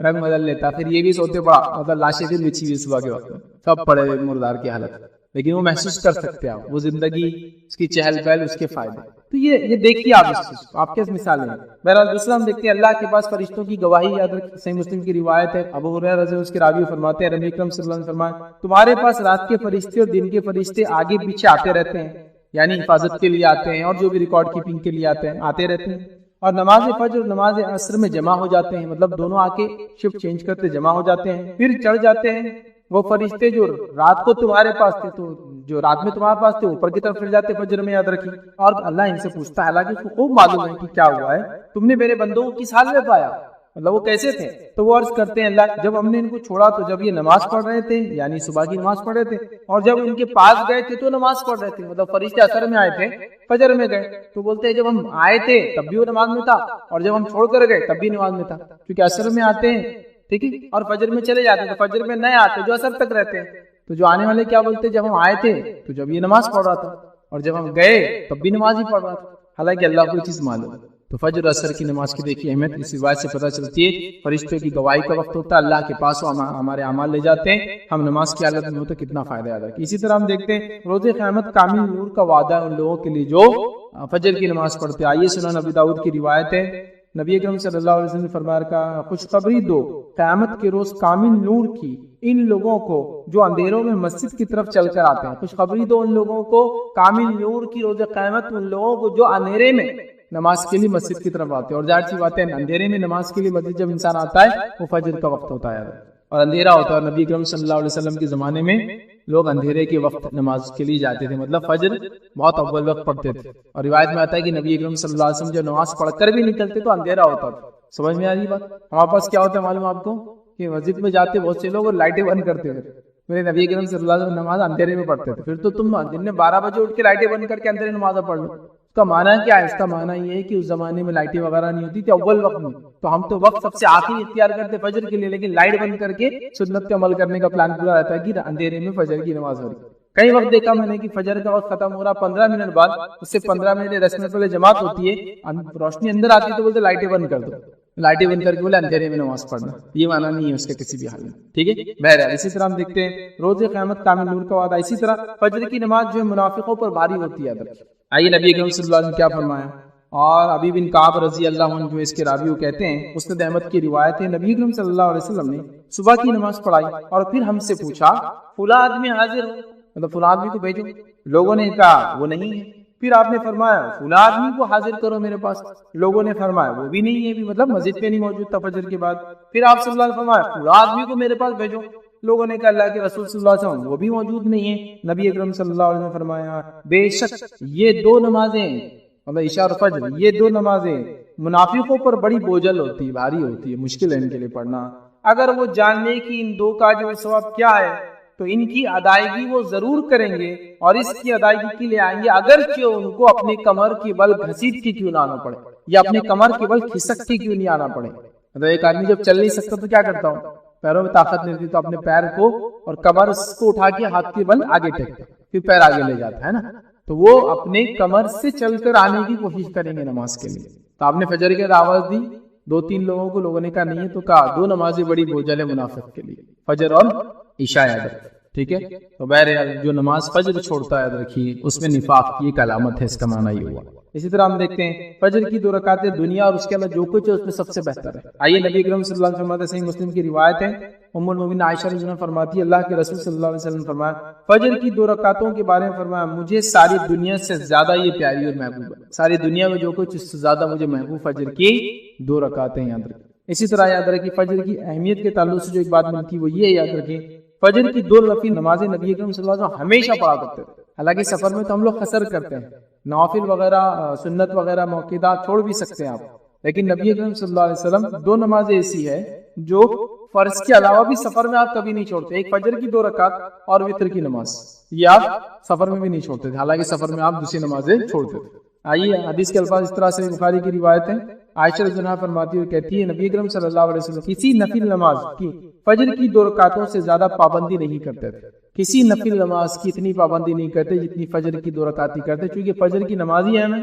Speaker 2: رنگ بدل لیتا, پھر یہ بھی سوتے پڑا, مطلب لاشیں پھر بچھی ہوئی صبح کے وقت, سب پڑے مردار کی حالت, لیکن وہ محسوس کر سکتے ہیں آپ, وہ زندگی, اس کی چہل پہل, اس کے فائدے. تو یہ دیکھیے آپ اس چیز کو, آپ کے مثالیں. بہرحال دوسرا ہم دیکھتے ہیں اللہ کے پاس فرشتوں کی گواہی, یاد رکھیں صحیح مسلم کی روایت ہے, ابو ہریرہ رضی اللہ عنہ اس کے راوی فرماتے ہیں, نبی اکرم صلی اللہ علیہ وسلم فرمائے, تمہارے پاس رات کے فرشتے اور دن کے فرشتے آگے پیچھے آتے رہتے ہیں, یعنی حفاظت کے لیے آتے ہیں, اور جو بھی ریکارڈ کیپنگ کے لیے آتے رہتے ہیں, اور نماز فجر اور نماز عصر میں جمع ہو جاتے ہیں, مطلب دونوں آ کے شفٹ چینج کرتے جمع ہو جاتے ہیں, پھر چڑھ جاتے ہیں. وہ فرشتے جو رات کو تمہارے پاس تھے, تو جو رات میں تمہارے پاس تھے اوپر کی طرف چڑھ جاتے فجر میں, یاد رکھیے. اور اللہ ان سے پوچھتا ہے, حالانکہ اس کو خوب معلوم ہے کہ کیا ہوا ہے, تم نے میرے بندوں کو کس حال میں پایا, مطلب وہ کیسے تھے. تو وہ عرض کرتے ہیں, اللہ جب ہم نے ان کو چھوڑا تو جب یہ نماز پڑھ رہے تھے, یعنی صبح کی نماز پڑھ رہے تھے, اور جب ان کے پاس گئے تھے تو نماز پڑھ رہے تھے, مطلب فرشتے عصر میں آئے تھے, فجر میں گئے. تو بولتے ہیں جب ہم آئے تھے تب بھی وہ نماز میں تھا, اور جب ہم چھوڑ کر گئے تب بھی نماز میں تھا, کیونکہ عصر میں آتے ہیں, ٹھیک ہے, اور فجر میں چلے جاتے ہیں, تو فجر میں نئے آتے جو عصر تک رہتے ہیں. تو جو آنے والے کیا بولتے ہیں, جب ہم آئے تھے تو جب یہ نماز پڑھ رہا تھا, اور جب ہم گئے تب بھی نماز ہی پڑھ رہا تھا, حالانکہ اللہ کو یہ چیز معلوم ہے. تو فجر اور عصر کی نماز کی دیکھیے اہمیت اس روایت سے پتہ چلتی ہے. فرشتوں کی گواہی کا وقت ہوتا ہے, اللہ کے پاس ہمارے اعمال لے جاتے ہیں, ہم نماز کی حالت میں ہو تو کتنا فائدہ ادا ہے. اسی طرح ہم دیکھتے ہیں روز قیامت کامل نور کا وعدہ ہے ان لوگوں کے لیے جو فجر کی نماز پڑھتے ہیں. آئیے سنن ابی داؤد کی روایت ہے, نبی اکرم صلی اللہ علیہ وسلم نے فرمایا کہ خوشخبری دو قیامت کے روز کامل نور کی ان لوگوں کو جو اندھیروں میں مسجد کی طرف چل کر آتے ہیں. خوشخبری دو ان لوگوں کو کامل نور کی روز قیامت ان لوگوں کو جو اندھیرے میں نماز کے لیے مسجد کی طرف آتے ہیں. اور ظاہر سی بات ہے اندھیرے میں نماز کے لیے مسجد جب انسان آتا ہے وہ فجر کا وقت ہوتا ہے اور اندھیرا ہوتا ہے. نبی اکرم صلی اللہ علیہ وسلم کے زمانے میں لوگ اندھیرے کے وقت نماز کے لیے جاتے تھے, مطلب فجر بہت اول وقت پڑھتے تھے. اور روایت میں آتا ہے کہ نبی اکرم صلی اللہ علیہ وسلم جب نماز پڑھ کر بھی نکلتے تو اندھیرا ہوتا تھا. سمجھ میں آ رہی بات؟ ہمارے پاس کیا ہوتا ہے معلوم آپ کو کہ مسجد میں جاتے بہت سے لوگ اور لائٹیں بند کرتے تھے. میرے نبی اکرم صلی اللہ علیہ وسلم نماز اندھیرے میں پڑھتے تھے. پھر تو تم دن میں 12 بجے اٹھ کے لائٹیں بند کر کے اندھیرے نماز پڑھ لو. اس کا معنی کیا ہے؟ اس کا معنی یہ ہے کہ اس زمانے میں لائٹیں وغیرہ نہیں ہوتی تھی اول وقت میں, تو ہم تو وقت سب سے آخری اختیار کرتے فجر کے لیے, لیکن لائٹ بند کر کے سنت پہ عمل کرنے کا پلان پورا رہتا ہے کہ اندھیرے میں فجر کی نماز ہو رہی. کئی وقت دیکھا میں نے کہ فجر کا وقت ختم ہو رہا 15 منٹ بعد, اس سے 15 منٹ 10 منٹ پہلے جماعت ہوتی ہے, روشنی اندر آتی ہے تو بولتے لائٹیں بند کر دو, لائٹیں بند کر کے بولے اندھیرے میں نماز پڑھنا. یہ معنی نہیں ہے اس کے کسی بھی حال میں, ٹھیک ہے. بہرحال اسی طرح ہم دیکھتے ہیں روز قیامت کامل نور کا وعدہ. اسی طرح فجر کی نماز جو ہے منافقوں پر بھاری ہوتی ہے. آئیے نبی اکرم صلی اللہ علیہ وسلم کیا فرمایا. اور ابی بن کعب رضی اللہ عنہ جو اس کے راوی کہتے ہیں, مسند احمد کی روایت ہے, نبی اکرم صلی اللہ علیہ وسلم نے صبح کی نماز پڑھائی اور پھر ہم سے پوچھا فلاں آدمی حاضر ہو, مطلب فلاں آدمی کو بھیجو. لوگوں نے کہا وہ نہیں ہے. پھر آپ نے فرمایا فلاں آدمی کو حاضر کرو میرے پاس. لوگوں نے فرمایا وہ بھی نہیں ہے, بھی مطلب مسجد پہ نہیں موجود تھا فجر کے بعد. پھر آپ صلی اللہ علیہ وسلم فرمایا فلاں آدمی کو میرے پاس بھیجو. لوگوں نے کہا اللہ کے رسول صلی اللہ علیہ وسلم وہ بھی موجود نہیں ہے. نبی اکرم صلی اللہ علیہ وسلم فرمایا بے شک یہ دو نمازیں, مطلب عشاء اور فجر, یہ دو نمازیں منافقوں پر بڑی بوجھل ہوتی ہے, بھاری ہوتی ہے, مشکل ہے ان کے لیے پڑھنا. اگر وہ جان لے کہ ان دو کا جو ثواب کیا ہے تو ان کی ادائیگی وہ ضرور کریں گے اور اس کی ادائیگی کے لیے آئیں گے, اگرچہ ان کو اپنے کمر کی بل گھسیٹ کے کیوں نہ آنا پڑے یا اپنے کمر کی بل کھسک کے کیوں نہیں آنا پڑے. مطلب ایک آدمی جب چل نہیں سکتا تو کیا کرتا ہوں, پیروں میں طاقت نہیں ہوتی تو اپنے پیر کو اور کمر کو اٹھا کے ہاتھ کی بل آگے ٹیکتا, پھر پیر آگے لے جاتا ہے نا. تو وہ اپنے کمر سے چل کر آنے کی کوشش کریں گے نماز کے لیے. تو آپ نے فجر کی آواز دی 2-3 لوگوں کو, لوگوں نے کہا نہیں ہے, تو کہا دو نمازیں بڑی بوجھل ہے منافق کے لیے, فجر اور عشاء. یاد رکھیں, ٹھیک ہے. تو بہرحال جو نماز فجر چھوڑتا ہے یاد رکھیے اس میں نفاق کی ایک علامت ہے, اس کا معنی یہ ہوا. اسی طرح ہم دیکھتے ہیں فجر کی 2 رکعتیں دنیا اور اس کے علاوہ جو کچھ ہے اس میں سب سے بہتر ہے. آئیے نبی اکرم صلی اللہ علیہ وسلم صحیح مسلم کی روایت ہے, ام المؤمنین عائشہ رضی اللہ عنہا فرماتی ہے اللہ کے رسول صلی اللہ علیہ وسلم فرمایا فجر کی 2 رکعتوں کے بارے میں فرمایا مجھے ساری دنیا سے زیادہ یہ پیاری اور محبوب ہے. ساری دنیا میں جو کچھ اس سے زیادہ مجھے محبوب فجر کی 2 رکعتیں. یاد رکھیں. اسی طرح یاد رکھیں فجر کی اہمیت کے تعلق سے جو ایک بات ملتی ہے وہ یہ یاد رکھیں فجر کی 2 رکعتی نمازیں نبی اکرم صلی اللہ علیہ وسلم ہمیشہ پڑھا کرتے تھے. حالانکہ سفر میں تو ہم لوگ قصر کرتے ہیں, نوافل وغیرہ سنت وغیرہ موقعات چھوڑ بھی سکتے ہیں آپ, لیکن نبی اکرم صلی اللہ علیہ وسلم 2 نمازیں ایسی ہے جو فرض کے علاوہ بھی سفر میں آپ کبھی نہیں چھوڑتے. ایک فجر کی 2 رکعت اور وتر کی نماز, یہ آپ سفر میں بھی نہیں چھوڑتے تھے, حالانکہ سفر میں آپ دوسری نمازیں چھوڑتے تھے. آئیے حدیث کے الفاظ اس طرح سے بخاری کی روایت ہے, عائشہ رضی اللہ عنہا فرماتی ہوئی کہتی ہے نبی اکرم صلی اللہ علیہ وسلم کسی نفل نماز کی فجر کی 2 رکعتوں سے زیادہ پابندی نہیں کرتے تھے. کسی نفل نماز کی اتنی پابندی نہیں کرتے جتنی فجر کی 2 رکعت کی کرتے, کیونکہ فجر کی نماز ہی ہے نا,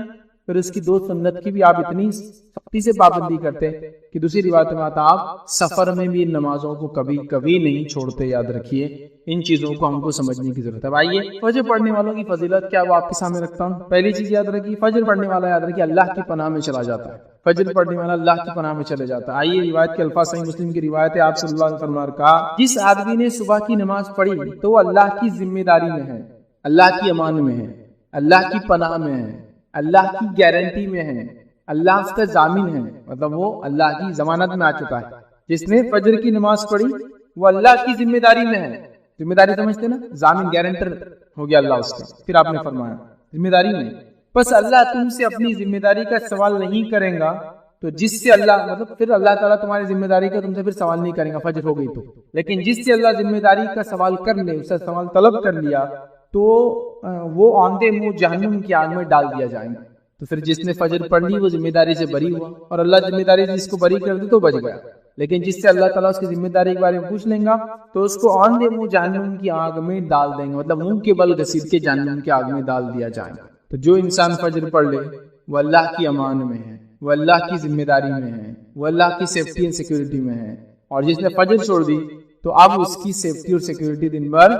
Speaker 2: پھر اس کی 2 سنت کی بھی آپ اتنی سختی سے پابندی کرتے کہ دوسری روایت میں آتا آپ سفر میں بھی ان نمازوں کو کبھی نہیں چھوڑتے. یاد رکھیے ان چیزوں کو ہم کو سمجھنے کی ضرورت ہے. آئیے فجر پڑھنے والوں کی فضیلت کیا وہ آپ کے سامنے رکھتا ہوں. پہلی چیز یاد رکھیے فجر پڑھنے والا یاد رکھیے اللہ کی پناہ میں چلا جاتا ہے. فجر پڑھنے والا اللہ کی پناہ میں چلے جاتا ہے. آئیے روایت کے الفاظ صحیح مسلم کی روایت ہے, آپ صلی اللہ علیہ وسلم نے کہا جس آدمی نے صبح کی نماز پڑھی تو وہ اللہ کی ذمہ داری میں ہے, اللہ کی امان میں ہے, اللہ کی پناہ میں ہے, اللہ کی گارنٹی میں ہے, اللہ اس کا ضامن ہے, مطلب وہ اللہ کی ضمانت میں آ چکا ہے. جس نے فجر کی نماز پڑھی وہ اللہ کی ذمہ داری میں ہے. ذمہ داری سمجھتے نا, ضامن گارنٹر ہو گیا اللہ اس کا. پھر آپ نے فرمایا ذمہ داری میں, بس اللہ تم سے اپنی ذمہ داری کا سوال نہیں کرے گا تو جس سے اللہ مطلب پھر اللہ تعالیٰ تمہاری ذمہ داری کا تم سے پھر سوال نہیں کرے گا فجر ہو گئی تو, لیکن جس سے اللہ ذمہ داری کا سوال کر لے, اس سے سوال طلب کر لیا تو وہ آندھے منہ جہنم کی آگ میں ڈال دیا جائے گا. تو پھر جس نے فجر پڑھ لی وہ ذمہ داری سے بری ہوا, اور اللہ ذمہ داری جس کو بری کر دی تو بچ گیا. لیکن جس سے اللہ تعالیٰ اس کی ذمہ داری کے بارے میں پوچھ لیں گا تو اس کو آندھے منہ جہنم کی آگ میں ڈال دیں گے, مطلب منہ کے بل گھسیٹ کے جہنم کی آگ میں ڈال دیا جائے گا. تو جو انسان فجر پڑھ لے وہ اللہ کی امان میں ہے, وہ اللہ کی ذمہ داری میں ہے, وہ اللہ کی سیفٹی اینڈ سیکورٹی میں ہے. اور جس نے فجر چھوڑ دی تو اب اس کی سیفٹی اور سیکورٹی دن بھر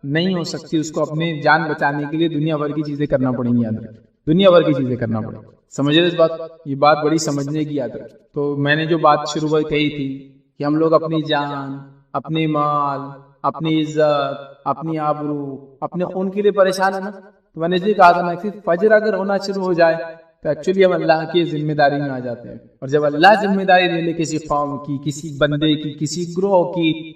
Speaker 2: نہیں ہو سکتی, اس کو اپنے جان بچانے کے لیے دنیا بھر کی چیزیں کرنا پڑیں گی. یاد رکھیں دنیا بھر کی چیزیں کرنا پڑے گی. سمجھ رہے اس بات؟ یہ بات بڑی سمجھنے کی یاد رکھیں. تو میں نے جو بات شروع میں کہی تھی کہ ہم لوگ اپنی جان، اپنی مال، اپنی عزت، اپنی آبرو، اپنے خون کے لیے پریشان ہے نا. تو میں نے یہ کہا تھا نا کہ فجر اگر ہونا شروع ہو جائے تو ایکچولی ہم اللہ کی ذمہ داری میں آ جاتے ہیں. اور جب اللہ ذمہ داری لے لے کسی قوم کی، کسی بندے کی، کسی گروہ کی،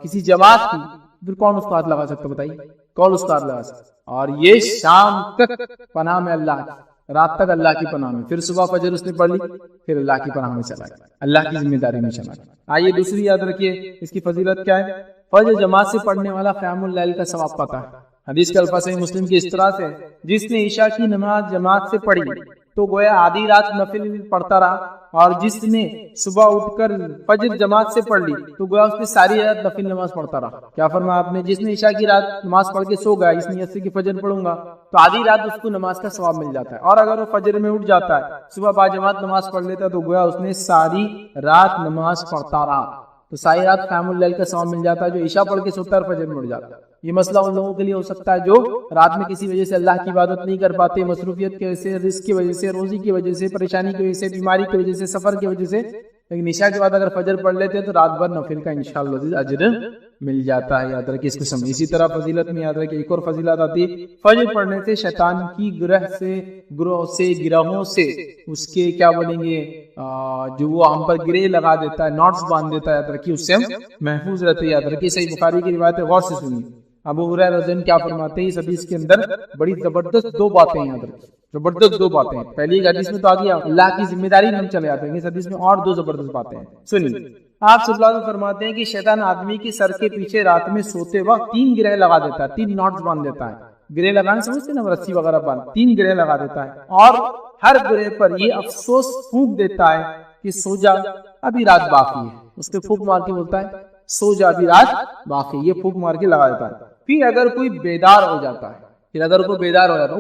Speaker 2: کسی جماعت کی، پھر کون اس کو ہاتھ لگا سکتا؟ بتائیے کون اس کو ہاتھ لگا سکتا؟ اور یہ شام تک پناہ میں اللہ کی، رات تک اللہ کی پناہ میں، پھر صبح فجر اس نے پڑھ لی، پھر اللہ کی پناہ میں چلا گیا، اللہ کی ذمہ داری میں چلا گیا. آئیے دوسری یاد رکھیے اس کی فضیلت کیا ہے. فجر جماعت سے پڑھنے والا قیام اللیل کا ثواب پاتا ہے. حدیث کے الفاظ صحیح مسلم کی اس طرح سے، جس نے عشاء کی نماز جماعت سے پڑھی تو گویا آدھی رات نفل پڑھتا رہا، اور جس نے صبح اٹھ کر فجر جماعت سے پڑھ لی تو گویا اس نے ساری رات نفل نماز پڑھتا رہا. کیا فرمایا آپ نے؟ جس نے عشاء کی رات نماز پڑھ کے سو گیا اس نیت سے کہ فجر پڑھوں گا تو آدھی رات اس کو نماز کا ثواب مل جاتا ہے. اور اگر وہ فجر میں اٹھ جاتا ہے، صبح با جماعت نماز پڑھ لیتا ہے تو گویا اس نے ساری رات نماز پڑھتا رہا. تو ساری رات قیام اللیل کا ثواب مل جاتا ہے. جو عشاء پڑھ کے سوتا ہے اور فجر میں اٹھ جاتا ہے. یہ مسئلہ ان لوگوں کے لیے ہو سکتا ہے جو رات میں کسی وجہ سے اللہ کی عبادت نہیں کر پاتے، مصروفیت کی وجہ سے، رزق کی وجہ سے، روزی کی وجہ سے، پریشانی کی وجہ سے، بیماری کی وجہ سے، سفر کی وجہ سے. لیکن عشاء کے بعد اگر فجر پڑھ لیتے ہیں تو رات بھر نفل کا انشاءاللہ اجر مل جاتا ہے. یاد رکھیے اس کو سمجھ. اسی طرح فضیلت میں یاد رکھیے ایک اور فضیلت آتی ہے. فجر پڑھنے سے شیطان کی گروہوں سے اس کے کیا بولیں گے، جو وہ ہم پر گرے لگا دیتا ہے، نوٹس باندھ دیتا ہے، یاد رکھیے اس سے ہم محفوظ رہتے ہیں. یاد رکھیے صحیح بخاری کی روایت ہے، غور سے سنیے. ابو ہریرہ رضی اللہ عنہ کیا فرماتے ہیں؟ اس حدیث کے اندر بڑی زبردست دو باتیں ہیں. یاد رکھیے زبردست دو باتیں ہیں. پہلی ایک حدیث میں تو آ گیا اللہ کی ذمہ داری میں ہم چلے جاتے ہیں، اس حدیث میں اور دو زبردست باتیں ہیں. سنیے. آپ صلی اللہ علیہ وسلم فرماتے ہیں کہ شیطان آدمی کی سر کے پیچھے رات میں سوتے وقت 3 گرہ لگا دیتا ہے، 3 نوٹس باندھ دیتا ہے. گرہ لگانا سمجھتے ہیں نا، رسی وغیرہ باندھ، 3 گرہ لگا دیتا ہے. اور ہر گرہ پر یہ افسوس پھونک دیتا ہے کہ سو جا ابھی رات باقی ہے. اس پہ پھونک مار کے بولتا ہے سو جا ابھی رات باقی. یہ پھونک مار کے لگا دیتا ہے. پھر اگر کوئی بیدار ہو جاتا ہے،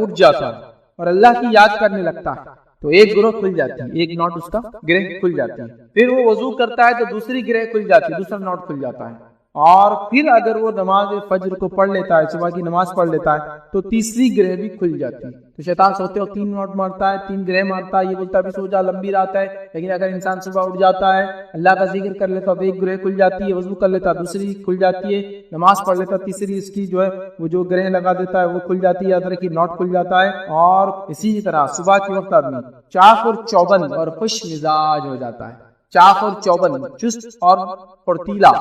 Speaker 2: اٹھ جاتا ہے اور اللہ کی یاد کرنے لگتا ہے تو ایک گروہ کھل جاتی ہے، ایک نوٹ اس کا گرہ کھل جاتی ہے. پھر وہ وضو کرتا ہے تو دوسری گرہ کھل جاتی ہے، دوسرا نوٹ کھل جاتا ہے. اور پھر اگر وہ نماز فجر کو پڑھ لیتا ہے، صبح کی نماز پڑھ لیتا ہے تو تیسری گرہ بھی کھل جاتی ہے. تو شیطان سوتے وقت 3 نوٹ مارتا ہے، 3 گرہ مارتا ہے، یہ بولتا ہے ابھی سو جا لمبی رات ہے. لیکن اگر انسان صبح اٹھ جاتا ہے، اللہ کا ذکر کر لیتا ہے تو ایک گرہ کھل جاتی ہے، وضو کر لیتا ہے دوسری کھل جاتی ہے، نماز پڑھ لیتا ہے تیسری اس کی جو ہے وہ جو گرہ لگا دیتا ہے وہ کھل جاتی ہے. یاد رکھیے نوٹ کھل جاتا ہے. اور اسی طرح صبح کے وقت آدمی چاق اور چوبند اور خوش مزاج ہو جاتا ہے. چاق اور چوبند، چست اور پھرتیلا،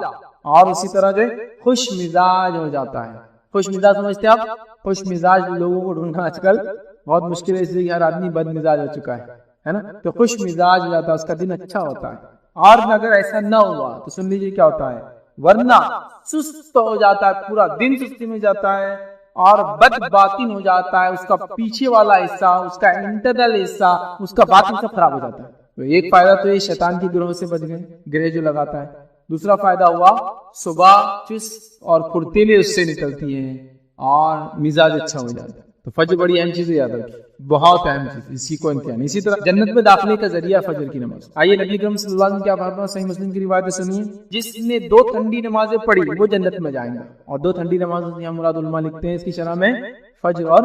Speaker 2: اور اسی طرح جو خوش مزاج ہو جاتا ہے. خوش مزاج سمجھتے ہیں آپ؟ خوش مزاج لوگوں کو ڈھونڈنا آج کل بہت مشکل ہے، اس لیے ہر آدمی بد مزاج ہو چکا ہے نا. تو خوش مزاج ہو جاتا ہے، اس کا دن اچھا ہوتا ہے. اور اگر ایسا نہ ہوا تو سن لیجیے کیا ہوتا ہے، ورنہ سست ہو جاتا ہے، پورا دن سستی میں جاتا ہے اور بد باطن ہو جاتا ہے. اس کا پیچھے والا حصہ، اس کا انٹرنل حصہ، اس کا باطن سب خراب ہو جاتا ہے. تو ایک فائدہ تو یہ شیطان کی گروہ سے بچ گئے، گرہ جو لگاتا ہے. دوسرا فائدہ ہوا صبح چست اور پھرتیلے اس سے نکلتی ہیں اور مزاج اچھا ہو جاتا ہے. تو فجر بڑی اہم چیز ہے، یاد رکھیے بہت اہم چیز، اسی کو امتحان. اسی طرح جنت میں داخلے کا ذریعہ فجر کی نماز. آئیے نبی کریم صلی اللہ علیہ وسلم کیا فرمایا، صحیح مسلم کی روایت سنیے. جس نے 2 ٹھنڈی نمازیں پڑھی وہ جنت میں جائیں گا. اور 2 ٹھنڈی نمازیں یہاں مراد علماء لکھتے ہیں اس کی شرح میں فجر اور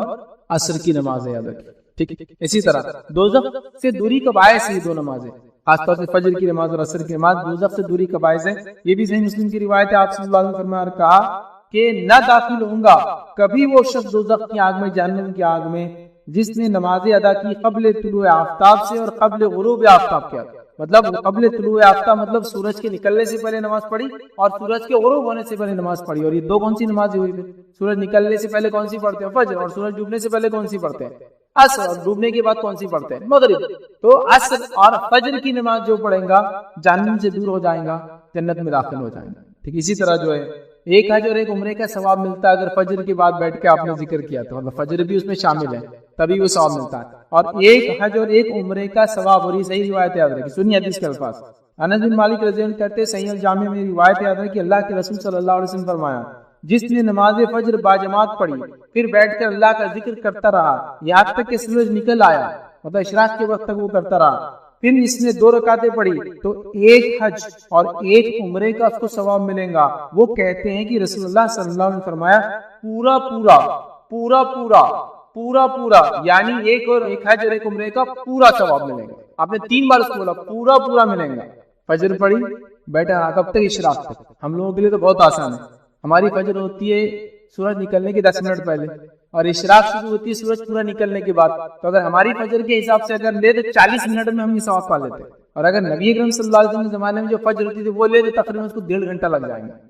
Speaker 2: عصر کی نماز ہے. یاد رکھیے ٹھیک. اسی طرح دوزخ سے دوری کا باعث یہ 2 نمازیں، خاص طور سے فجر کی نماز اور عصر کی نماز دوزخ سے دوری کا باعث ہے. یہ بھی صحیح مسلم کی روایت ہے. آپ صلی اللہ علیہ وسلم فرمایا اور کہا کہ نہ داخل ہوں گا کبھی وہ شخص دوزخ کی آگ میں، جہنم کی آگ میں، جس نے نمازیں ادا کی قبل طلوع آفتاب سے اور قبل غروب آفتاب کے. مطلب قبل طلوع آفتاب مطلب سورج کے نکلنے سے پہلے نماز پڑھی اور سورج کے غروب ہونے سے پہلے نماز پڑھی. اور یہ 2 کون سی نمازیں ہوئی؟ سورج نکلنے سے پہلے کون سی پڑھتے ہیں؟ فجر. اور سورج ڈوبنے سے پہلے کون سی پڑھتے ہیں؟ عصر. اور ڈوبنے کے بعد کون سی پڑھتے ہیں؟ مغرب. تو عصر اور فجر کی نماز جو پڑھیں گا جہنم سے دور ہو جائیں گا، جنت میں داخل ہو جائیں گا. ٹھیک. اسی طرح جو ہے ایک حج اور ایک عمرے کا ثواب ملتا ہے. اگر فجر کے بعد بیٹھ کے آپ نے ذکر کیا تو مطلب فجر بھی اس میں شامل ہے، تبھی وہ ثواب ملتا ہے. اور ایک حج اور ایک عمرے کا ثواب. اور یہ صحیح روایت یاد رکھیے. سنیے حدیث کے الفاظ. انس بن مالک رضی اللہ عنہ کہتے ہیں صحیح الجامع میں روایت یاد ہے کہ اللہ کے رسول صلی اللہ علیہ وسلم فرمایا جس نے نماز فجر باجماعت پڑھی پھر بیٹھ کر اللہ کا ذکر کرتا رہا یہاں تک کہ سورج نکل آیا، مطلب اشراق کے وقت تک وہ کرتا رہا، پھر اس نے 2 رکعتیں پڑھی تو ایک حج اور ایک عمرے کا اس کو ثواب ملے گا. وہ کہتے ہیں کہ رسول اللہ صلی اللہ علیہ وسلم نے فرمایا پورا پورا پورا یعنی ایک اور ایک حج اور ایک عمرے کا پورا ثواب ملے گا. آپ نے 3 بار اس کو بولا پورا پورا ملے گا. فجر پڑھی بیٹھا کب تک اشراق تک. ہم لوگوں کے لیے تو بہت آسان ہے. ہماری فجر ہوتی ہے سورج نکلنے کے 10 منٹ پہلے اور اشراق شروع ہوتی ہے سورج پورا نکلنے کے بعد. تو اگر ہماری فجر کے حساب سے اگر لے تو 40 منٹ میں ہم یہ ثواب پا لیتے ہیں. اور اگر نبی اکرم صلی اللہ علیہ وسلم کے زمانے میں جو فجر ہوتی تھی وہ لے تو تقریباً اس کو 1.5 گھنٹہ لگ جائیں گے.